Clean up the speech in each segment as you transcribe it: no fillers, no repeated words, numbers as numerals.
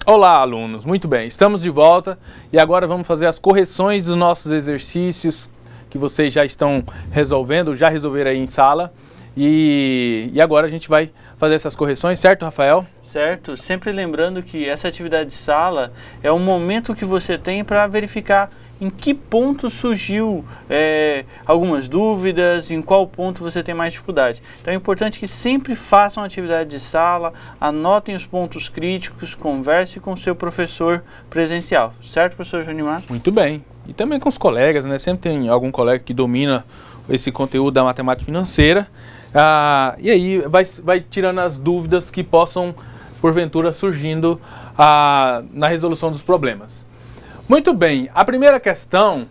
Olá, alunos! Muito bem, estamos de volta e agora vamos fazer as correções dos nossos exercícios que vocês já estão resolvendo, já resolveram aí em sala. E agora a gente vai fazer essas correções, certo, Rafael? Certo, sempre lembrando que essa atividade de sala é um momento que você tem para verificar em que ponto surgiu algumas dúvidas, em qual ponto você tem mais dificuldade. Então é importante que sempre façam atividade de sala, anotem os pontos críticos, converse com o seu professor presencial. Certo, professor Junimar? Muito bem. E também com os colegas, né? Sempre tem algum colega que domina esse conteúdo da matemática financeira. E aí vai tirando as dúvidas que possam, porventura, surgindo na resolução dos problemas. Muito bem, a primeira questão,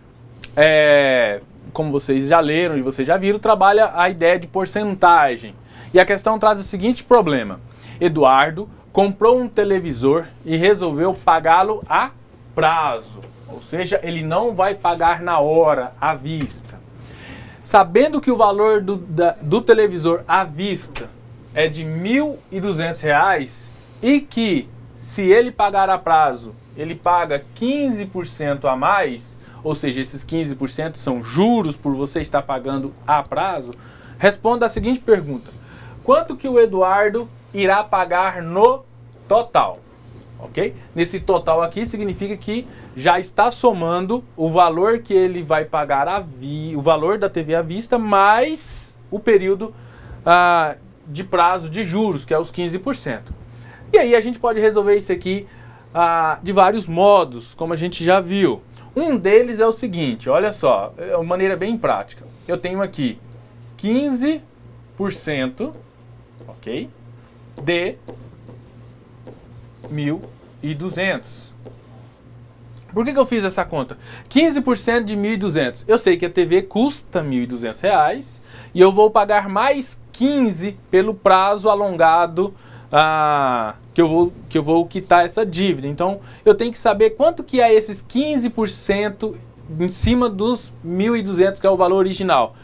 como vocês já leram e vocês já viram, trabalha a ideia de porcentagem. E a questão traz o seguinte problema. Eduardo comprou um televisor e resolveu pagá-lo a prazo. Ou seja, ele não vai pagar na hora, à vista. Sabendo que o valor do televisor à vista é de R$ 1.200 e que, se ele pagar a prazo, ele paga 15% a mais, ou seja, esses 15% são juros por você estar pagando a prazo, responda a seguinte pergunta. Quanto que o Eduardo irá pagar no total? Ok? Nesse total aqui significa que já está somando o valor que ele vai pagar, o valor da TV à vista, mais o período de prazo de juros, que é os 15%. E aí a gente pode resolver isso aqui de vários modos, como a gente já viu. Um deles é o seguinte, olha só, é uma maneira bem prática. Eu tenho aqui 15%, ok, de 1.200. Por que eu fiz essa conta? 15% de 1.200. Eu sei que a TV custa R$ 1.200 e eu vou pagar mais 15 pelo prazo alongado que eu vou quitar essa dívida. Então, eu tenho que saber quanto que é esses 15% em cima dos 1.200, que é o valor original.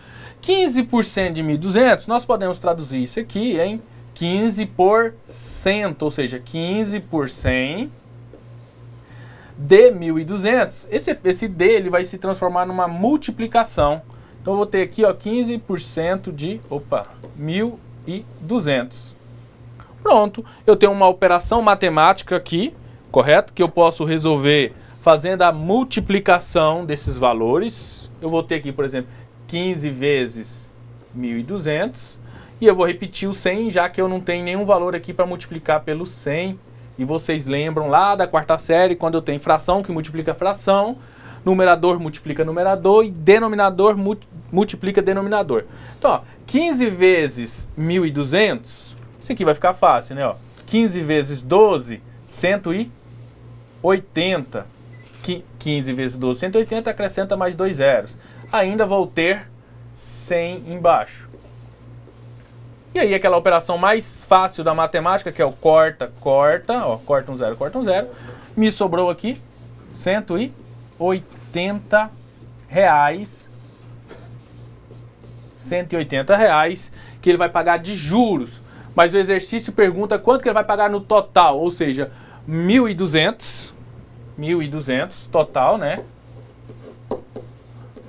15% de 1.200, nós podemos traduzir isso aqui em 15%, ou seja, 15 por 100 de 1.200. Esse D ele vai se transformar numa multiplicação. Então, eu vou ter aqui 15% de 1.200. Pronto, eu tenho uma operação matemática aqui, correto? Que eu posso resolver fazendo a multiplicação desses valores. Eu vou ter aqui, por exemplo, 15 vezes 1.200. E eu vou repetir o 100, já que eu não tenho nenhum valor aqui para multiplicar pelo 100. E vocês lembram lá da quarta série, quando eu tenho fração que multiplica fração, numerador multiplica numerador e denominador multiplica denominador. Então, ó, 15 vezes 1.200... Isso aqui vai ficar fácil, né? Ó, 15 vezes 12, 180. 15 vezes 12, 180, acrescenta mais 2 zeros. Ainda vou ter 100 embaixo. E aí aquela operação mais fácil da matemática, que é o corta, ó, corta um zero. Me sobrou aqui R$ 180. R$ 180 que ele vai pagar de juros. Mas o exercício pergunta quanto que ele vai pagar no total, ou seja, 1.200 total, né?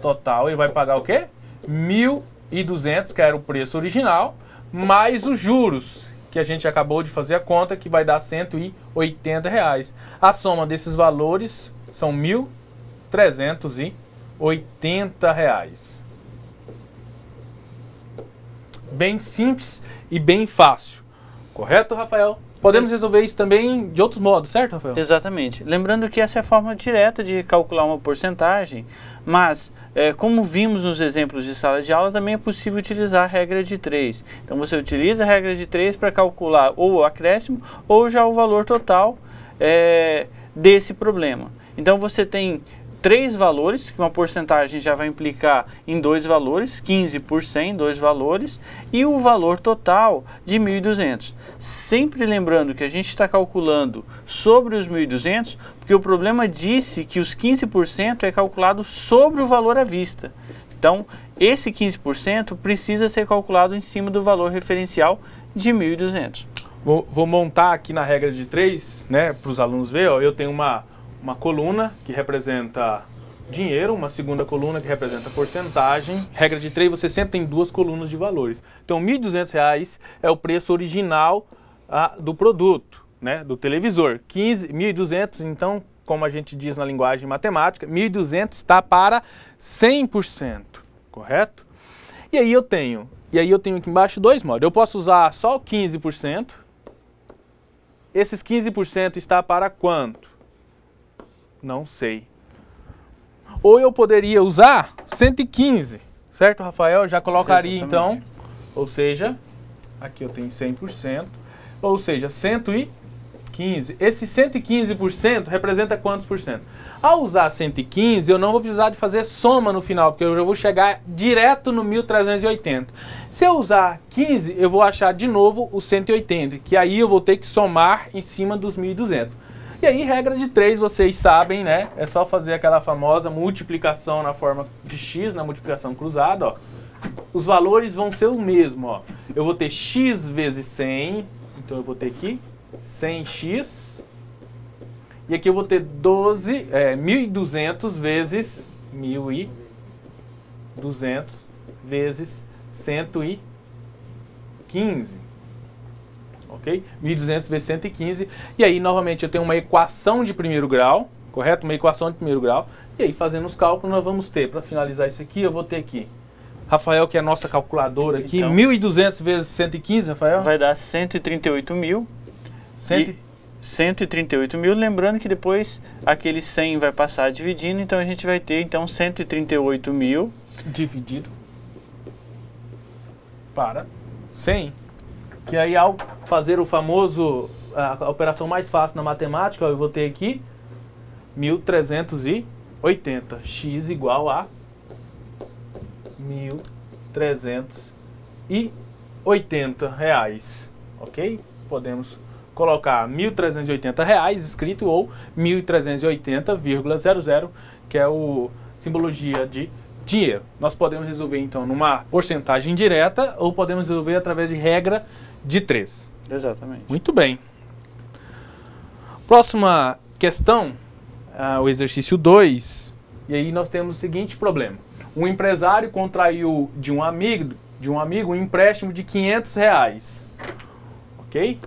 Total, ele vai pagar o quê? 1.200, que era o preço original, mais os juros, que a gente acabou de fazer a conta, que vai dar R$ 180. A soma desses valores são R$ 1.380. Bem simples e bem fácil. Correto, Rafael? Podemos resolver isso também de outros modos, certo, Rafael? Exatamente. Lembrando que essa é a forma direta de calcular uma porcentagem, mas, como vimos nos exemplos de sala de aula, também é possível utilizar a regra de 3. Então, você utiliza a regra de 3 para calcular ou o acréscimo ou já o valor total desse problema. Então, você tem 3 valores, que uma porcentagem já vai implicar em 2 valores, 15 por 100, 2 valores, e o valor total de 1.200. Sempre lembrando que a gente está calculando sobre os 1.200, porque o problema disse que os 15% é calculado sobre o valor à vista. Então, esse 15% precisa ser calculado em cima do valor referencial de 1.200. Vou montar aqui na regra de 3, né, para os alunos verem. Ó, eu tenho uma coluna que representa dinheiro, uma segunda coluna que representa porcentagem. Regra de 3, você sempre tem 2 colunas de valores. Então, R$ 1.200 é o preço original do produto, né, do televisor. 1.200, então, como a gente diz na linguagem matemática, 1.200 está para 100%, correto? E aí eu tenho aqui embaixo 2 modos. Eu posso usar só o 15%. Esses 15% está para quanto? Não sei. Ou eu poderia usar 115, certo, Rafael? Já colocaria então, ou seja, aqui eu tenho 100%, ou seja, 115. Esse 115% representa quantos por cento? Ao usar 115, eu não vou precisar de fazer soma no final, porque eu já vou chegar direto no 1.380. Se eu usar 15, eu vou achar de novo o 180, que aí eu vou ter que somar em cima dos 1.200. E aí, regra de 3, vocês sabem, né? É só fazer aquela famosa multiplicação na forma de x, na multiplicação cruzada, ó. Os valores vão ser o mesmo, ó. Eu vou ter x vezes 100, então eu vou ter aqui 100x. E aqui eu vou ter 1.200 vezes 1.200 vezes 115. Ok? 1.200 vezes 115. E aí, novamente, eu tenho uma equação de primeiro grau, correto? Uma equação de primeiro grau. E aí, fazendo os cálculos, nós vamos ter, para finalizar isso aqui, eu vou ter aqui, Rafael, que é a nossa calculadora aqui, então, 1.200 vezes 115, Rafael? Vai dar 138.000. 138.000, lembrando que depois aquele 100 vai passar dividindo, então a gente vai ter então 138.000 dividido para 100, que aí ao fazer o famoso, a operação mais fácil na matemática, eu vou ter aqui 1.380, x igual a 1.380 reais, ok? Podemos colocar R$ 1.380 escrito ou 1.380,00, que é o simbologia de dinheiro. Nós podemos resolver então numa porcentagem direta ou podemos resolver através de regra de 3. Exatamente. Muito bem. Próxima questão, o exercício 2. E aí nós temos o seguinte problema. Um empresário contraiu de um amigo um empréstimo de R$500. Ok?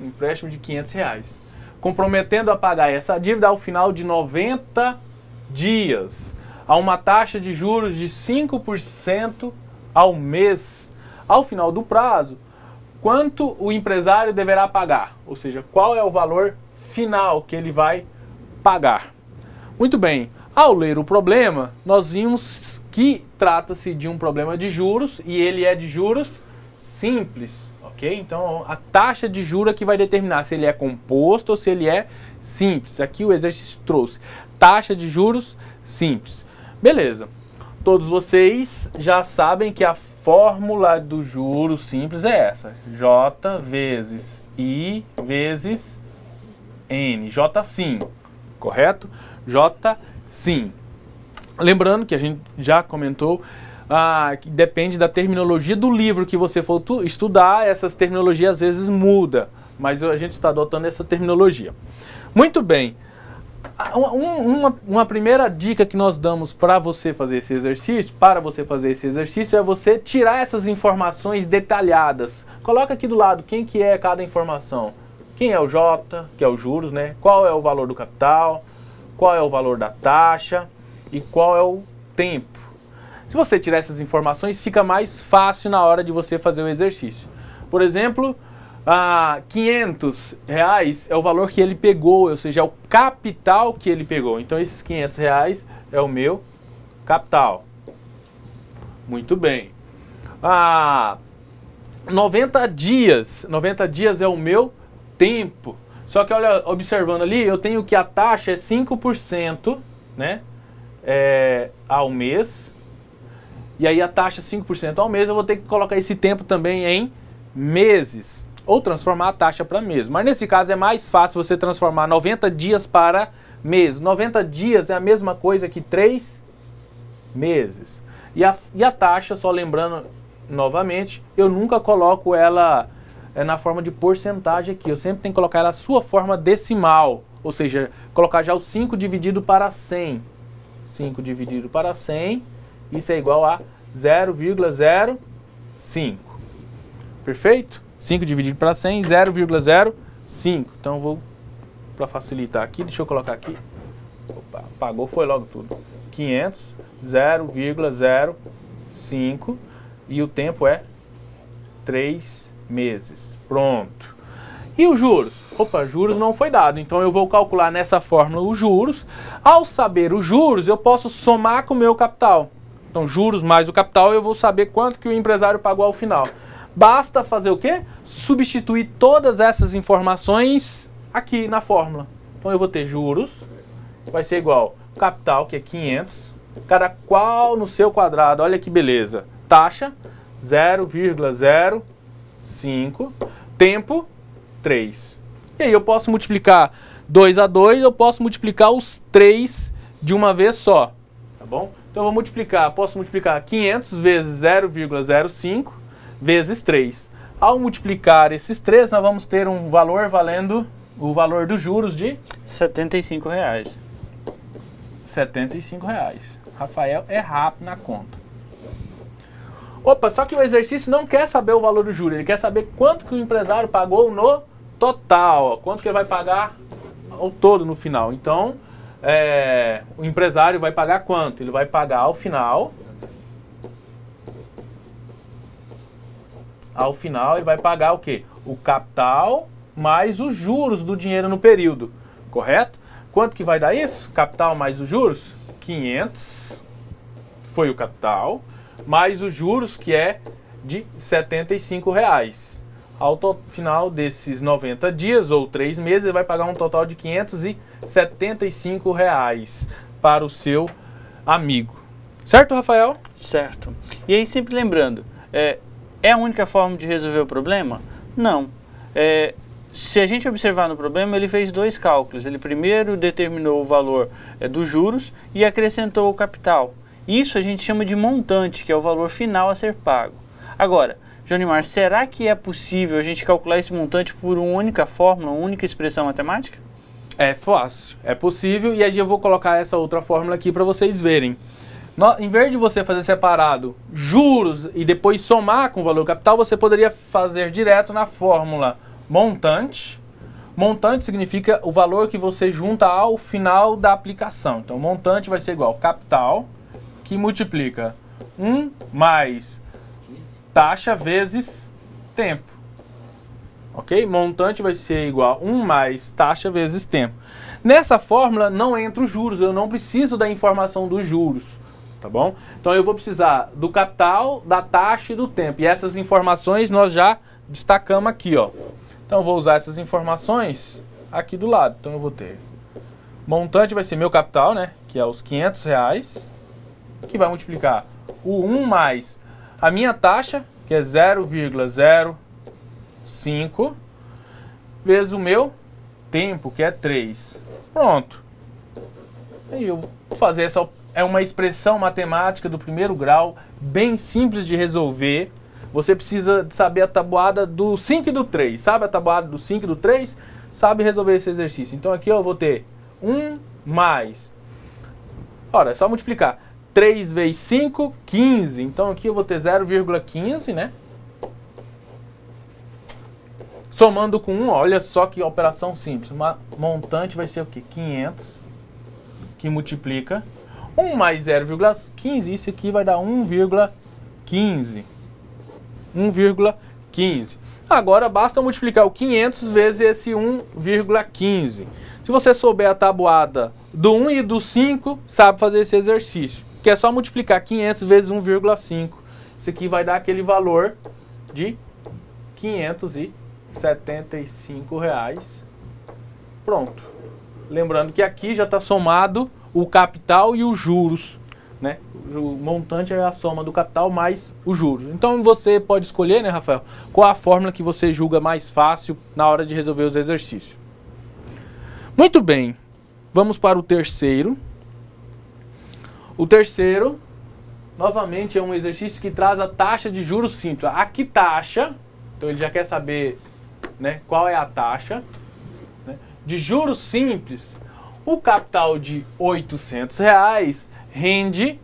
Um empréstimo de R$500, comprometendo a pagar essa dívida ao final de 90 dias, a uma taxa de juros de 5% ao mês. Ao final do prazo, quanto o empresário deverá pagar? Ou seja, qual é o valor final que ele vai pagar? Muito bem, ao ler o problema, nós vimos que trata-se de um problema de juros e ele é de juros simples. Okay? Então, a taxa de juros que vai determinar se ele é composto ou se ele é simples. Aqui o exercício trouxe taxa de juros simples. Beleza. Todos vocês já sabem que a fórmula do juros simples é essa. J vezes I vezes N. J sim, correto? J sim. Lembrando que a gente já comentou que depende da terminologia do livro que você for estudar, essas terminologias às vezes mudam, mas a gente está adotando essa terminologia. Muito bem, uma primeira dica que nós damos para você fazer esse exercício, é você tirar essas informações detalhadas. Coloca aqui do lado quem que é cada informação. Quem é o J, que é o juros, né? Qual é o valor do capital, qual é o valor da taxa e qual é o tempo. Se você tirar essas informações, fica mais fácil na hora de você fazer o exercício. Por exemplo, R$500 é o valor que ele pegou, ou seja, é o capital que ele pegou. Então, esses R$500 é o meu capital. Muito bem. 90 dias é o meu tempo. Só que, olha, observando ali, eu tenho que a taxa é 5%, né, ao mês. E aí a taxa 5% ao mês, eu vou ter que colocar esse tempo também em meses. Ou transformar a taxa para mês. Mas nesse caso é mais fácil você transformar 90 dias para mês. 90 dias é a mesma coisa que 3 meses. E a taxa, só lembrando novamente, eu nunca coloco ela é na forma de porcentagem aqui. Eu sempre tenho que colocar ela na sua forma decimal. Ou seja, colocar já o 5 dividido para 100. 5 dividido para 100, isso é igual a 0,05. Perfeito? 5 dividido para 100, 0,05. Então eu vou, para facilitar aqui, deixa eu colocar aqui. Opa, apagou, foi logo tudo. 500, 0,05 e o tempo é 3 meses. Pronto. E os juros? Opa, juros não foi dado, então eu vou calcular nessa fórmula os juros. Ao saber os juros, eu posso somar com o meu capital. Então, juros mais o capital, eu vou saber quanto que o empresário pagou ao final. Basta fazer o quê? Substituir todas essas informações aqui na fórmula. Então, eu vou ter juros, vai ser igual capital, que é 500, cada qual no seu quadrado, olha que beleza. Taxa, 0,05, tempo, 3. E aí eu posso multiplicar 2 a 2, eu posso multiplicar os 3 de uma vez só, tá bom? Então eu vou multiplicar, posso multiplicar 500 vezes 0,05 vezes 3. Ao multiplicar esses 3, nós vamos ter um valor valendo o valor dos juros de R$ 75. R$ 75. Rafael é rápido na conta. Opa, só que o exercício não quer saber o valor do juro, ele quer saber quanto que o empresário pagou no total, ó, quanto que ele vai pagar ao todo no final. Então, o empresário vai pagar quanto? Ele vai pagar ao final ele vai pagar o quê? O capital mais os juros do dinheiro no período, correto? Quanto que vai dar isso? Capital mais os juros? 500, que foi o capital, mais os juros, que é de R$ 75. Ao final desses 90 dias ou 3 meses, ele vai pagar um total de R$ 575 para o seu amigo. Certo, Rafael? Certo. E aí, sempre lembrando, é a única forma de resolver o problema? Não. Se a gente observar no problema, ele fez 2 cálculos. Ele primeiro determinou o valor dos juros e acrescentou o capital. Isso a gente chama de montante, que é o valor final a ser pago. Agora, Jonimar, será que é possível a gente calcular esse montante por uma única fórmula, uma única expressão matemática? É fácil, é possível, e aí eu vou colocar essa outra fórmula aqui para vocês verem. Em vez de você fazer separado juros e depois somar com o valor capital, você poderia fazer direto na fórmula montante. Montante significa o valor que você junta ao final da aplicação. Então, montante vai ser igual capital, que multiplica 1 mais taxa vezes tempo. Ok? Montante vai ser igual a 1 mais taxa vezes tempo. Nessa fórmula não entra os juros, eu não preciso da informação dos juros, tá bom? Então eu vou precisar do capital, da taxa e do tempo. E essas informações nós já destacamos aqui, ó. Então eu vou usar essas informações aqui do lado. Então eu vou ter montante vai ser meu capital, né? Que é os R$ 500, que vai multiplicar o 1 mais a minha taxa, que é 0,05, vezes o meu tempo, que é 3. Pronto. Aí eu vou fazer essa, é uma expressão matemática do primeiro grau, bem simples de resolver. Você precisa saber a tabuada do 5 e do 3. Sabe a tabuada do 5 e do 3? Sabe resolver esse exercício. Então aqui eu vou ter 1 mais... Ora, é só multiplicar. 3 vezes 5, 15. Então aqui eu vou ter 0,15, né? Somando com 1, olha só que operação simples. Uma montante vai ser o quê? 500, que multiplica 1 mais 0,15, isso aqui vai dar 1,15. 1,15. Agora basta multiplicar o 500 vezes esse 1,15. Se você souber a tabuada do 1 e do 5, sabe fazer esse exercício. Que é só multiplicar 500 vezes 1,5. Isso aqui vai dar aquele valor de R$ 575. Pronto. Lembrando que aqui já está somado o capital e os juros, né? O montante é a soma do capital mais os juros. Então você pode escolher, né, Rafael, qual a fórmula que você julga mais fácil na hora de resolver os exercícios. Muito bem. Vamos para o terceiro. O terceiro, novamente, é um exercício que traz a taxa de juros simples. Aqui taxa, Então ele já quer saber, né, qual é a taxa, né? De juros simples, o capital de R$800 rende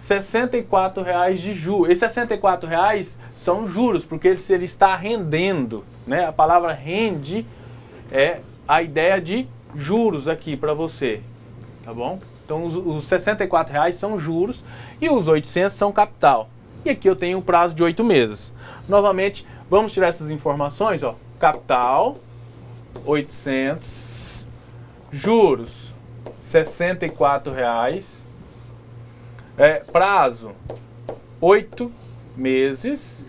R$64 de juros. Esses R$64 são juros, porque ele está rendendo, né? A palavra rende é a ideia de juros aqui para você, tá bom? Então os R$64 são juros e os 800 são capital. E aqui eu tenho um prazo de 8 meses. Novamente, vamos tirar essas informações, ó. Capital, 800, juros, R$64, prazo, 8 meses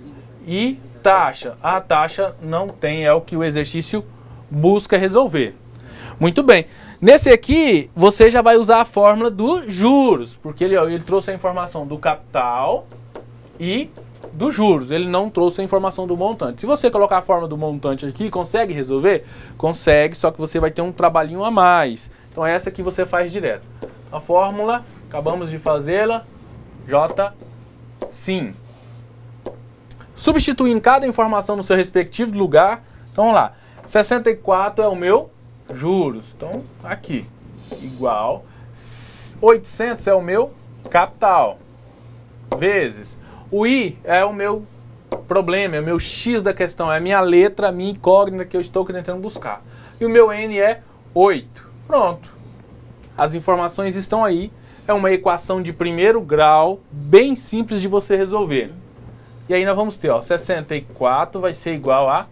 e taxa. A taxa não tem, é o que o exercício busca resolver. Muito bem. Nesse aqui, você já vai usar a fórmula dos juros, porque ele trouxe a informação do capital e dos juros. Ele não trouxe a informação do montante. Se você colocar a fórmula do montante aqui, consegue resolver? Consegue, só que você vai ter um trabalhinho a mais. Então essa aqui você faz direto. A fórmula, acabamos de fazê-la, J, sim. Substituindo cada informação no seu respectivo lugar. Então vamos lá. 64 é o meu juros. Então aqui, igual. 800 é o meu capital. Vezes. O I é o meu problema, é o meu X da questão, é a minha letra, a minha incógnita que eu estou tentando buscar. E o meu N é 8. Pronto. As informações estão aí. É uma equação de primeiro grau, bem simples de você resolver. E aí nós vamos ter, ó, 64 vai ser igual a...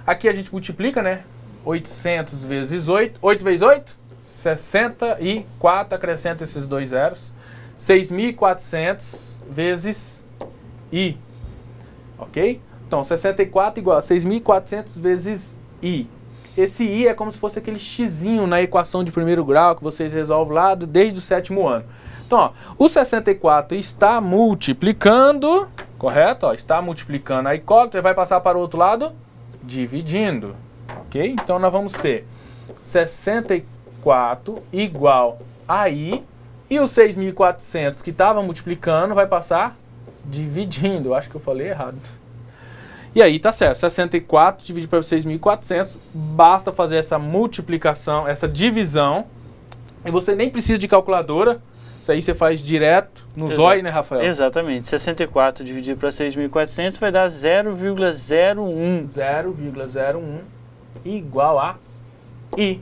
Aqui a gente multiplica, né? 800 vezes 8. 8 vezes 8? 64, acrescenta esses dois zeros. 6.400 vezes I. Ok? Então, 64 igual a 6.400 vezes I. Esse I é como se fosse aquele xizinho na equação de primeiro grau que vocês resolvem lá desde o 7º ano. Então, ó, o 64 está multiplicando, correto? Ó, está multiplicando a incógnita, vai passar para o outro lado dividindo. Ok? Então, nós vamos ter 64 igual a I. E o 6.400 que estava multiplicando vai passar dividindo. Eu acho que eu falei errado. E aí tá certo, 64 dividido para 6.400, basta fazer essa multiplicação, essa divisão, e você nem precisa de calculadora, isso aí você faz direto no zóio, né, Rafael? Exatamente, 64 dividido para 6.400 vai dar 0,01. 0,01 igual a I.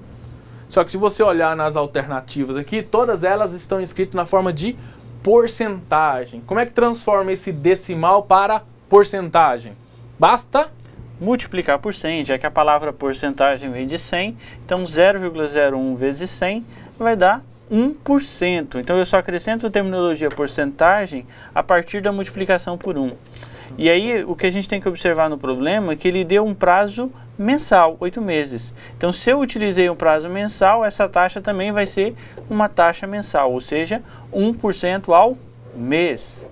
Só que se você olhar nas alternativas aqui, todas elas estão escritas na forma de porcentagem. Como é que transforma esse decimal para porcentagem? Basta multiplicar por 100, já que a palavra porcentagem vem de 100, então 0,01 vezes 100 vai dar 1%. Então eu só acrescento a terminologia porcentagem a partir da multiplicação por 1. E aí o que a gente tem que observar no problema é que ele deu um prazo mensal, 8 meses. Então se eu utilizei um prazo mensal, essa taxa também vai ser uma taxa mensal, ou seja, 1% ao mês.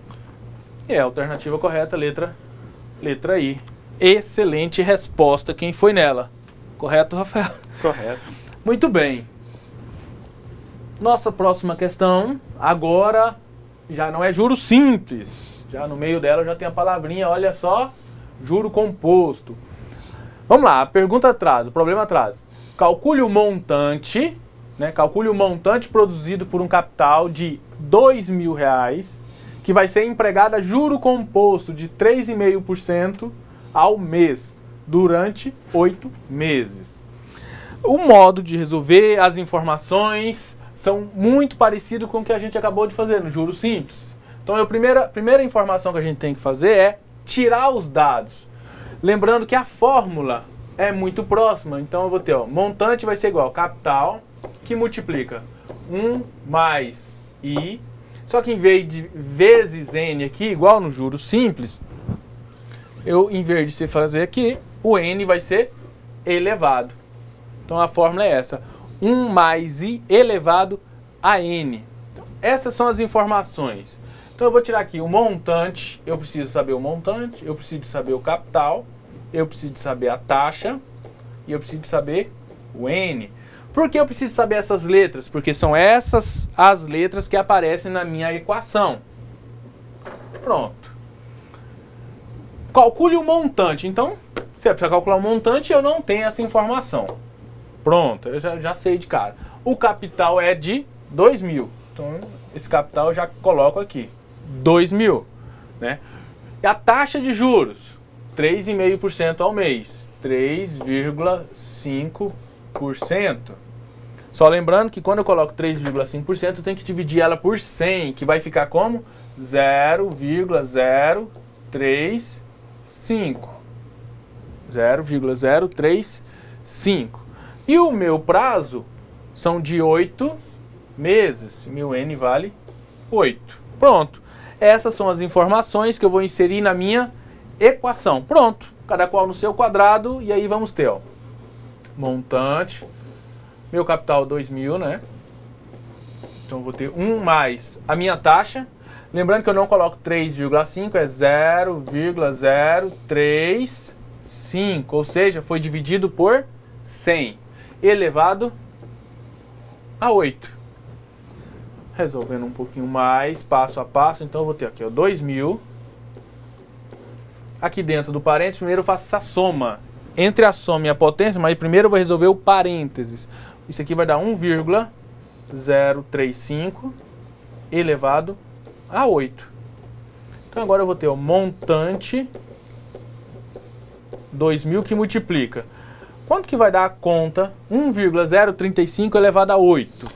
É a alternativa correta, letra I. Excelente resposta, quem foi nela? Correto, Rafael? Correto. Muito bem. Nossa próxima questão, agora, já não é juro simples. Já no meio dela já tem a palavrinha, olha só, juro composto. Vamos lá, a pergunta atrás, o problema atrás. Calcule o montante, né? Calcule o montante produzido por um capital de R$2.000, que vai ser empregado a juro composto de 3,5% ao mês, durante 8 meses. O modo de resolver, as informações são muito parecidos com o que a gente acabou de fazer no juro simples. Então a primeira informação que a gente tem que fazer é tirar os dados. Lembrando que a fórmula é muito próxima, então eu vou ter, ó, montante vai ser igual a capital, que multiplica 1 mais I. Só que em vez de vezes N aqui, igual no juro simples, em vez de se fazer aqui, o N vai ser elevado. Então a fórmula é essa, 1 mais I elevado a N. Então, essas são as informações. Então eu vou tirar aqui o montante, eu preciso saber o montante, eu preciso saber o capital, eu preciso saber a taxa e eu preciso saber o N. Por que eu preciso saber essas letras? Porque são essas as letras que aparecem na minha equação. Pronto. calcule o montante. Então, você precisa calcular o montante e eu não tenho essa informação. Pronto, eu já sei de cara. O capital é de 2.000. Então, esse capital eu já coloco aqui. 2.000, né? E a taxa de juros? 3,5% ao mês. 3,5%. Só lembrando que quando eu coloco 3,5%, eu tenho que dividir ela por 100, que vai ficar como? 0,035. 0,035. E o meu prazo são de 8 meses. 1000N vale 8. Pronto. Essas são as informações que eu vou inserir na minha equação. Pronto. Cada qual no seu quadrado. E aí vamos ter, ó, montante. Meu capital 2.000, né? Então eu vou ter 1 mais a minha taxa. Lembrando que eu não coloco 3,5, é 0,035. Ou seja, foi dividido por 100 elevado a 8. Resolvendo um pouquinho mais, passo a passo. Então eu vou ter aqui, ó, 2.000. Aqui dentro do parênteses, primeiro eu faço essa soma entre a soma e a potência, mas primeiro eu vou resolver o parênteses. Isso aqui vai dar 1,035 elevado a 8. Então agora eu vou ter o montante 2.000 que multiplica. Quanto que vai dar a conta 1,035 elevado a 8?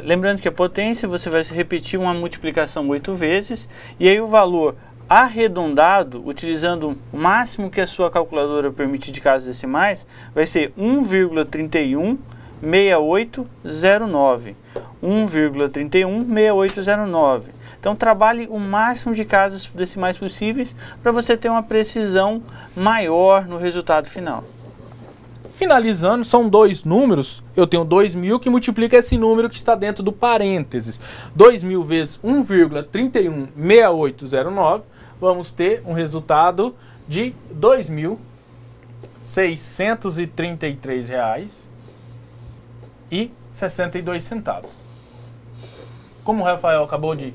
Lembrando que a potência você vai repetir uma multiplicação 8 vezes e aí o valor arredondado, utilizando o máximo que a sua calculadora permite de casas decimais, vai ser 1,316809. 1,316809. Então trabalhe o máximo de casas decimais possíveis para você ter uma precisão maior no resultado final. Finalizando, são dois números. Eu tenho 2.000 que multiplica esse número que está dentro do parênteses. 2.000 vezes 1,316809. Vamos ter um resultado de R$ 2.633,62. Como o Rafael acabou de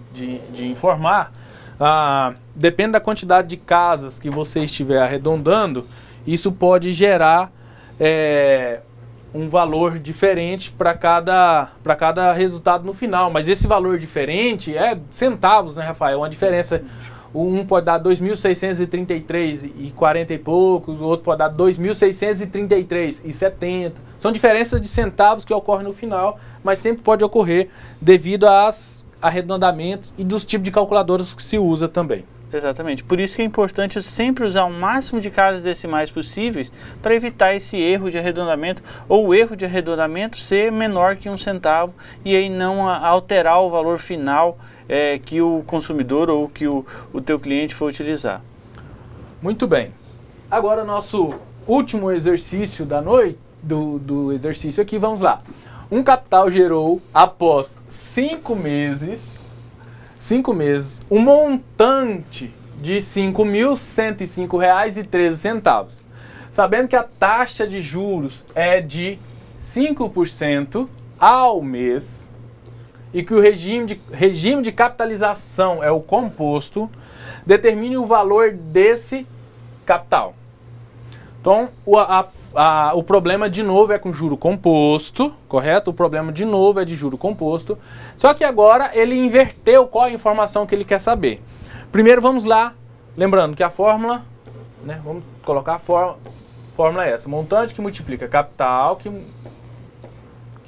informar, depende da quantidade de casas que você estiver arredondando, isso pode gerar um valor diferente para cada resultado no final. Mas esse valor diferente é centavos, né, Rafael? Uma diferença. Um pode dar 2.633,40 e poucos, o outro pode dar 2.633,70. São diferenças de centavos que ocorrem no final, mas sempre pode ocorrer devido aos arredondamentos e dos tipos de calculadoras que se usa também. Exatamente. Por isso que é importante sempre usar o máximo de casas decimais possíveis para evitar esse erro de arredondamento ou o erro de arredondamento ser menor que 1 centavo e aí não alterar o valor final que o consumidor ou que o teu cliente for utilizar. Muito bem. Agora o nosso último exercício da noite, do exercício aqui, vamos lá. Um capital gerou após 5 meses, um montante de R$ 5.105,13. Sabendo que a taxa de juros é de 5% ao mês e que o regime de capitalização é o composto, determine o valor desse capital. Então, o problema de novo é com juro composto, correto? O problema de novo é de juro composto. Só que agora ele inverteu qual a informação que ele quer saber. Primeiro vamos lá, lembrando que a fórmula, né, vamos colocar a fórmula é essa. Montante que multiplica capital, que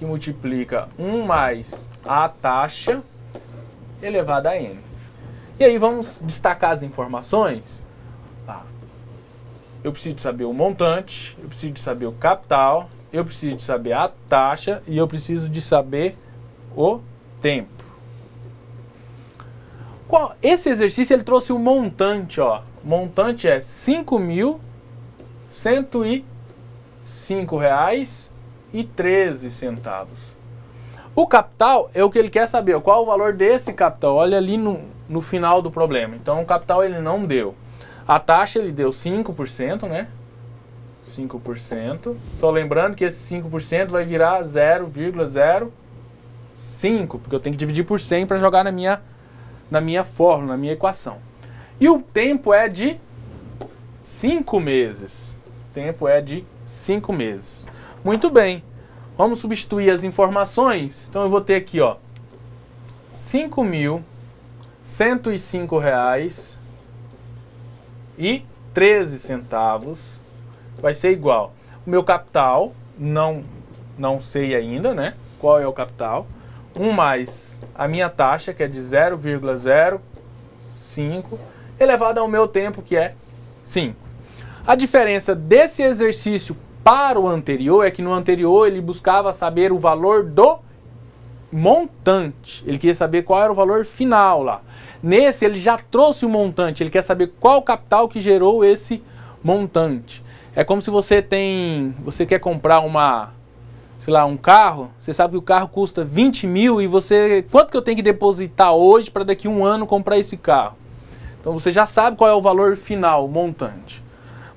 multiplica 1 mais a taxa elevada a n. E aí vamos destacar as informações. Eu preciso de saber o montante, eu preciso de saber o capital, eu preciso de saber a taxa e eu preciso de saber o tempo. Esse exercício ele trouxe o montante, ó. O montante é R$ 5.105,13. O capital é o que ele quer saber, qual o valor desse capital. Olha ali no final do problema. Então o capital ele não deu. A taxa ele deu 5%, né? 5%. Só lembrando que esse 5% vai virar 0,05, porque eu tenho que dividir por 100 para jogar na minha fórmula, na minha equação. E o tempo é de 5 meses. O tempo é de 5 meses. Muito bem. Vamos substituir as informações. Então eu vou ter aqui, ó, R$5.105,13 vai ser igual. O meu capital, não sei ainda, né? Qual é o capital? 1 mais a minha taxa, que é de 0,05, elevado ao meu tempo, que é 5. A diferença desse exercício para o anterior é que no anterior ele buscava saber o valor do montante. Ele queria saber qual era o valor final lá. Nesse ele já trouxe o montante, ele quer saber qual capital que gerou esse montante. É como se você quer comprar um carro, você sabe que o carro custa 20 mil e quanto que eu tenho que depositar hoje para daqui a um ano comprar esse carro? Então você já sabe qual é o valor final, o montante.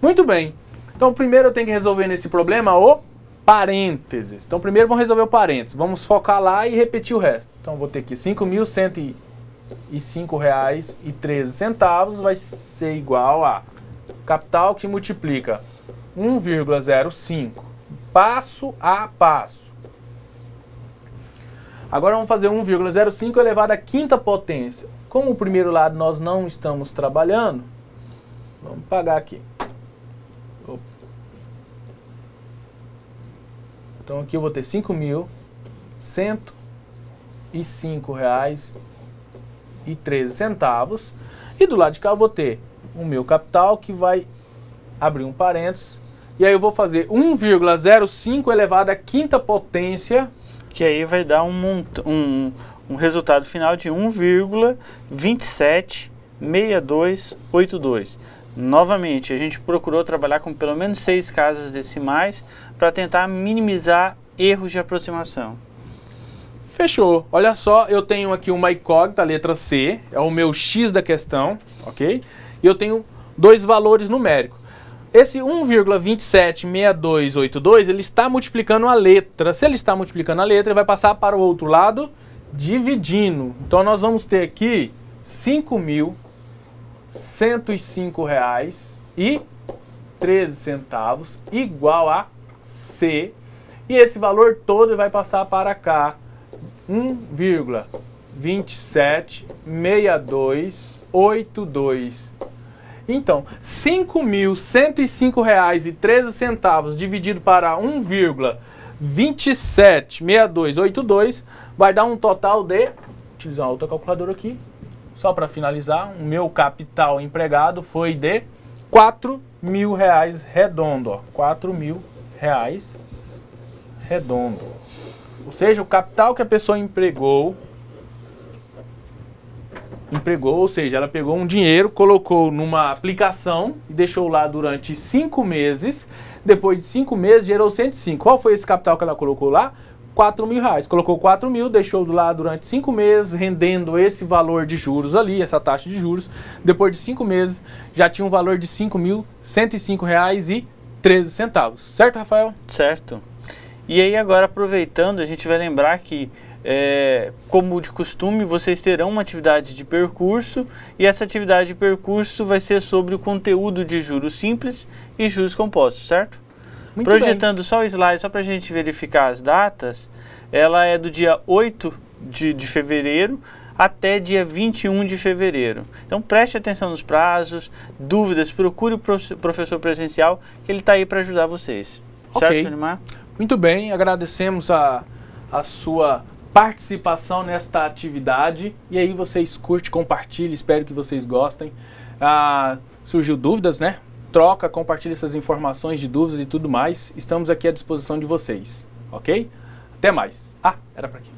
Muito bem. Então primeiro eu tenho que resolver nesse problema o parênteses. Então primeiro vamos resolver o parênteses. Vamos focar lá e repetir o resto. Então eu vou ter aqui R$5.105,13 vai ser igual a capital que multiplica 1,05. Passo a passo. Agora vamos fazer 1,05 elevado à quinta potência. Como o primeiro lado nós não estamos trabalhando, vamos pagar aqui. Então aqui eu vou ter R$5.105,13. E do lado de cá eu vou ter o meu capital que vai abrir um parênteses. E aí eu vou fazer 1,05 elevado à quinta potência. Que aí vai dar um resultado final de 1,276282. Novamente, a gente procurou trabalhar com pelo menos 6 casas decimais para tentar minimizar erros de aproximação. Fechou. Olha só, eu tenho aqui uma incógnita, a letra C, é o meu X da questão, ok? E eu tenho 2 valores numéricos. Esse 1,276282, ele está multiplicando a letra. Se ele está multiplicando a letra, ele vai passar para o outro lado dividindo. Então nós vamos ter aqui R$5.105,13 igual a C. E esse valor todo vai passar para cá. 1,276282. Então, R$5.105,13 dividido para 1,276282 vai dar um total de, vou utilizar outra calculadora aqui, só para finalizar, o meu capital empregado foi de R$4.000 redondo, ó, R$4.000 redondo. Ou seja, o capital que a pessoa empregou, ou seja, ela pegou um dinheiro, colocou numa aplicação e deixou lá durante 5 meses. Depois de 5 meses gerou 105. Qual foi esse capital que ela colocou lá? R$4.000. Colocou 4 mil, deixou lá durante 5 meses, rendendo esse valor de juros ali, essa taxa de juros. Depois de 5 meses já tinha um valor de R$5.105,13. Certo, Rafael? Certo. E aí agora, aproveitando, a gente vai lembrar que como de costume, vocês terão uma atividade de percurso e essa atividade de percurso vai ser sobre o conteúdo de juros simples e juros compostos, certo? Muito Projetando bem. Só o slide, só para a gente verificar as datas, ela é do dia 8 de fevereiro até dia 21 de fevereiro. Então preste atenção nos prazos, dúvidas, procure o professor presencial, que ele está aí para ajudar vocês. Ok. Certo, Johnimar? Muito bem, agradecemos a sua participação nesta atividade. E aí vocês curtem, compartilhem, espero que vocês gostem. Surgiu dúvidas, né? Troca, compartilhe essas informações de dúvidas e tudo mais. Estamos aqui à disposição de vocês, ok? Até mais. Era para aqui.